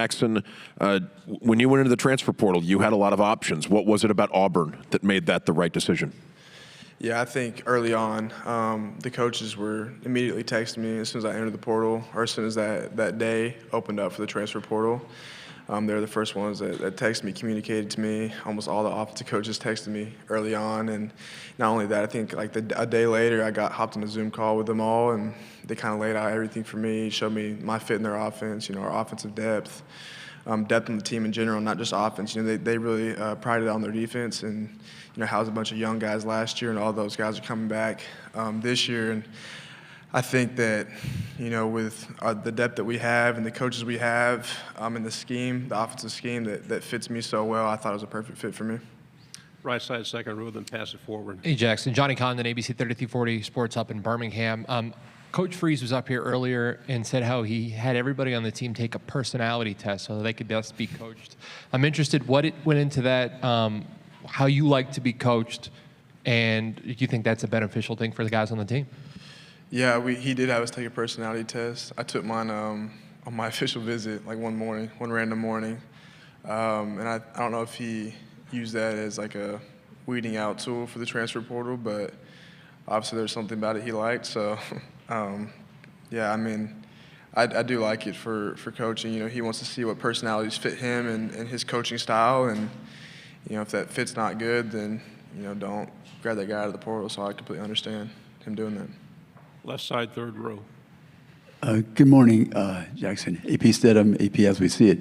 Jackson, when you went into the transfer portal, you had a lot of options. What was it about Auburn that made that the right decision? Yeah, I think early on, the coaches were immediately texting me as soon as I entered the portal, or as soon as that day opened up for the transfer portal. They were the first ones that texted me, communicated to me. Almost all the offensive coaches texted me early on, and not only that, I think like a day later, I hopped on a Zoom call with them all, and they kind of laid out everything for me, showed me my fit in their offense, our offensive depth, depth in the team in general, not just offense. They really prided on their defense, and housed a bunch of young guys last year, and all those guys are coming back this year. And I think that, with the depth that we have and the coaches we have and the scheme, the offensive scheme that fits me so well, I thought it was a perfect fit for me. Right side, second row, then pass it forward. Hey, Jackson. Johnny Condon, ABC 3340 Sports up in Birmingham. Coach Freeze was up here earlier and said how he had everybody on the team take a personality test so that they could best be coached. I'm interested what it went into that, how you like to be coached, and do you think that's a beneficial thing for the guys on the team? Yeah, he did have us take a personality test. I took mine on my official visit, like one random morning. And I don't know if he used that as like a weeding out tool for the transfer portal, but obviously there's something about it he liked. So, yeah, I mean, I do like it for coaching. He wants to see what personalities fit him and his coaching style. And, if that fit's not good, then, don't grab that guy out of the portal. So I completely understand him doing that. Left side, third row. Good morning, Jackson. AP Stedham, AP as we see it.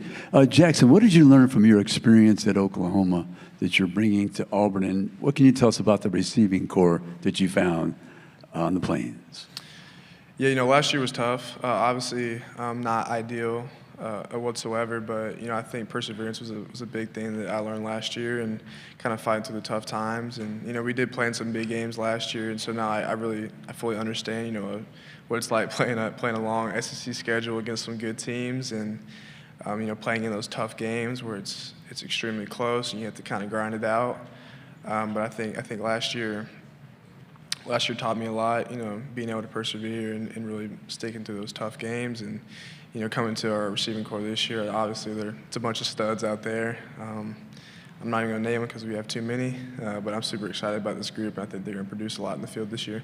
Jackson, what did you learn from your experience at Oklahoma that you're bringing to Auburn, and what can you tell us about the receiving core that you found on the Plains? Yeah, last year was tough. Obviously, not ideal whatsoever, but I think perseverance was a big thing that I learned last year, and kind of fighting through the tough times. And we did play in some big games last year, and so now I fully understand what it's like playing a long SEC schedule against some good teams, and playing in those tough games where it's extremely close and you have to kind of grind it out. But I think last year taught me a lot. Being able to persevere and really sticking through those tough games. And coming to our receiving core this year, obviously it's a bunch of studs out there. I'm not even going to name them because we have too many, but I'm super excited about this group, and I think they're going to produce a lot in the field this year.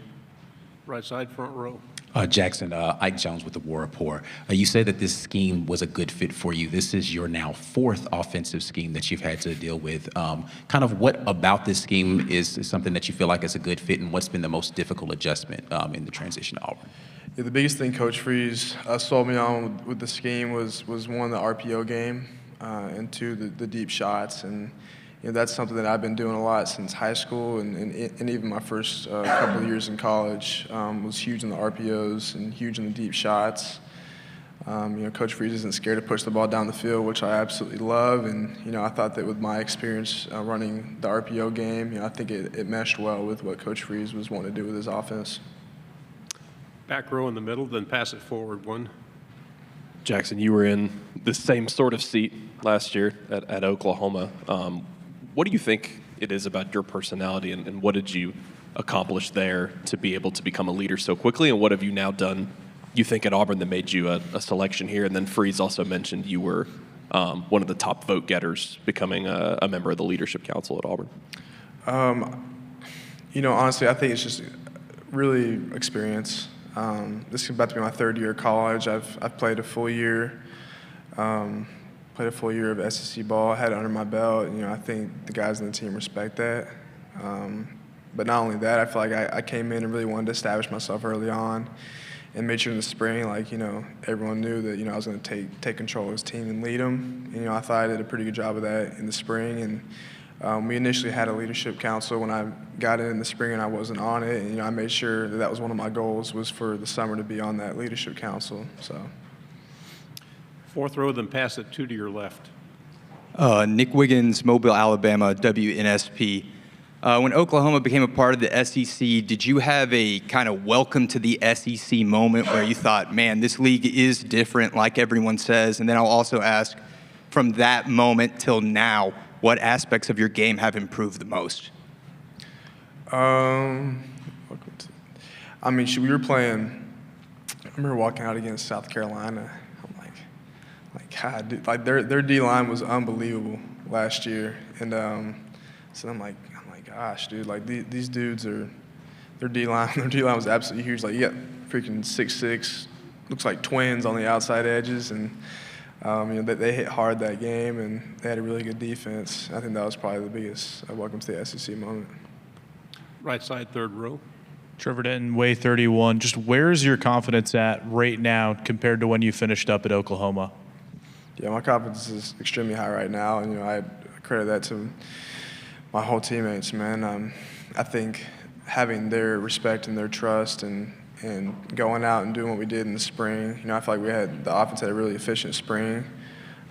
Right side, front row. Jackson, Ike Jones with the War Report. You say that this scheme was a good fit for you. This is your now fourth offensive scheme that you've had to deal with. Kind of what about this scheme is something that you feel like is a good fit, and what's been the most difficult adjustment in the transition to Auburn? Yeah, the biggest thing Coach Freeze sold me on with the scheme was one, the RPO game, and two, the deep shots. And that's something that I've been doing a lot since high school, and even my first couple of years in college was huge in the RPOs and huge in the deep shots. Coach Freeze isn't scared to push the ball down the field, which I absolutely love. And I thought that with my experience running the RPO game, I think it meshed well with what Coach Freeze was wanting to do with his offense. Back row in the middle, then pass it forward one. Jackson, you were in the same sort of seat last year at Oklahoma. What do you think it is about your personality, and what did you accomplish there to be able to become a leader so quickly, and what have you now done, you think, at Auburn that made you a selection here? And then Freeze also mentioned you were one of the top vote getters, becoming a member of the Leadership Council at Auburn. Honestly, I think it's just really experience. This is about to be my third year of college. I've played a full year. Played a full year of SEC ball, had it under my belt. I think the guys on the team respect that. But not only that, I feel like I came in and really wanted to establish myself early on, and made sure in the spring, everyone knew that I was going to take control of this team and lead them. And, I thought I did a pretty good job of that in the spring. And we initially had a leadership council when I got in the spring, and I wasn't on it. And I made sure that was one of my goals, was for the summer to be on that leadership council. So. Fourth row, then pass it two to your left. Nick Wiggins, Mobile, Alabama, WNSP. When Oklahoma became a part of the SEC, did you have a kind of welcome to the SEC moment where you thought, man, this league is different, like everyone says? And then I'll also ask, from that moment till now, what aspects of your game have improved the most? We were playing, I remember walking out against South Carolina. Like, God, dude, like their D-line was unbelievable last year. And so I'm like, gosh, dude, like these dudes are, their D-line was absolutely huge. Like, you got freaking 6'6", looks like twins on the outside edges. And, they hit hard that game, and they had a really good defense. I think that was probably the biggest welcome to the SEC moment. Right side, third row. Trevor Denton, Way 31. Just where's your confidence at right now compared to when you finished up at Oklahoma? Yeah, my confidence is extremely high right now, and I credit that to my whole teammates, man. I think having their respect and their trust and going out and doing what we did in the spring, I feel like the offense had a really efficient spring,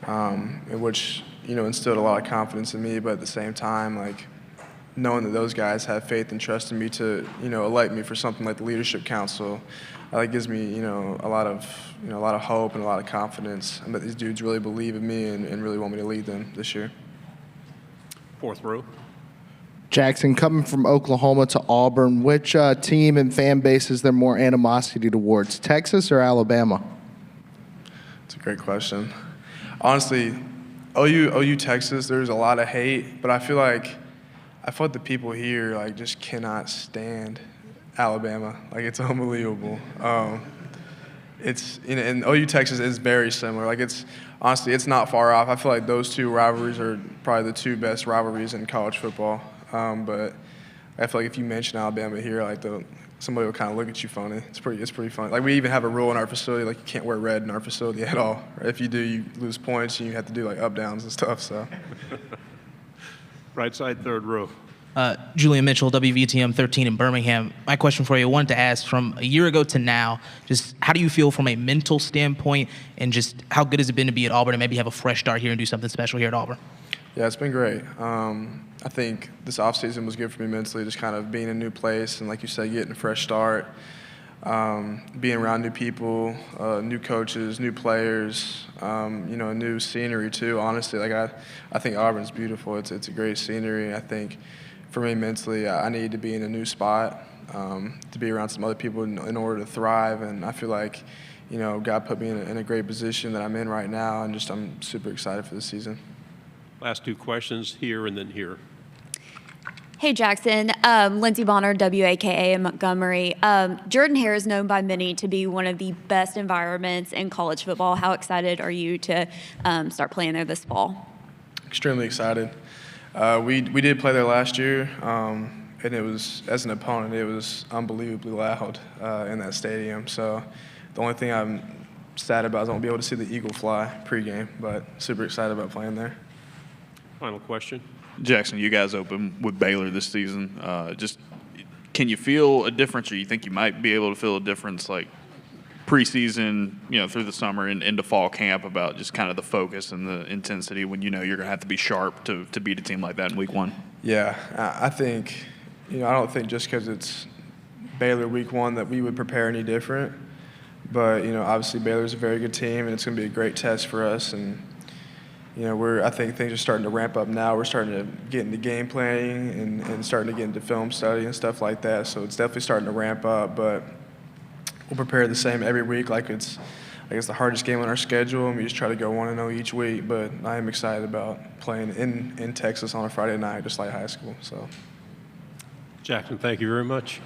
in which instilled a lot of confidence in me. But at the same time, like, knowing that those guys have faith and trust in me to elect me for something like the Leadership Council, that gives me a lot of hope and a lot of confidence. And that these dudes really believe in me and really want me to lead them this year. Fourth row. Jackson, coming from Oklahoma to Auburn, which team and fan base is there more animosity towards, Texas or Alabama? It's a great question. Honestly, OU Texas, there's a lot of hate, but I feel like the people here just cannot stand Alabama. Like, it's unbelievable. And OU Texas is very similar. Like, honestly, it's not far off. I feel like those two rivalries are probably the two best rivalries in college football. But I feel like if you mention Alabama here, somebody will kind of look at you funny. It's pretty funny. Like, we even have a rule in our facility, like, you can't wear red in our facility at all. Right? If you do, you lose points and you have to do up downs and stuff. So. Right side, third row. Julian Mitchell, WVTM 13 in Birmingham. My question for you, I wanted to ask, from a year ago to now, just how do you feel from a mental standpoint, and just how good has it been to be at Auburn and maybe have a fresh start here and do something special here at Auburn? Yeah, it's been great. I think this offseason was good for me mentally, just kind of being in a new place and, like you said, getting a fresh start, being around new people, new coaches, new players, new scenery too. Honestly, I think Auburn's beautiful. It's a great scenery. I think for me mentally, I need to be in a new spot, to be around some other people in order to thrive. And I feel like, God put me in a great position that I'm in right now, and I'm super excited for the season. Last two questions, here and then here. Hey, Jackson. Lindsey Bonner, WAKA in Montgomery. Jordan Hare is known by many to be one of the best environments in college football. How excited are you to start playing there this fall? Extremely excited. We did play there last year, and it was, as an opponent, it was unbelievably loud in that stadium. So the only thing I'm sad about is I won't be able to see the eagle fly pregame, but super excited about playing there. Final question. Jackson, you guys open with Baylor this season. Can you feel a difference, or you think you might be able to feel a difference, like preseason, through the summer and into fall camp, about just kind of the focus and the intensity when you're going to have to be sharp to beat a team like that in week one? Yeah, I think, I don't think just because it's Baylor week one that we would prepare any different. But, obviously Baylor's a very good team, and it's going to be a great test for us. And, I think things are starting to ramp up now. We're starting to get into game planning and starting to get into film study and stuff like that. So it's definitely starting to ramp up. But we'll prepare the same every week, like it's the hardest game on our schedule, and we just try to go 1-0 each week. But I am excited about playing in Texas on a Friday night, just like high school. So, Jackson, thank you very much.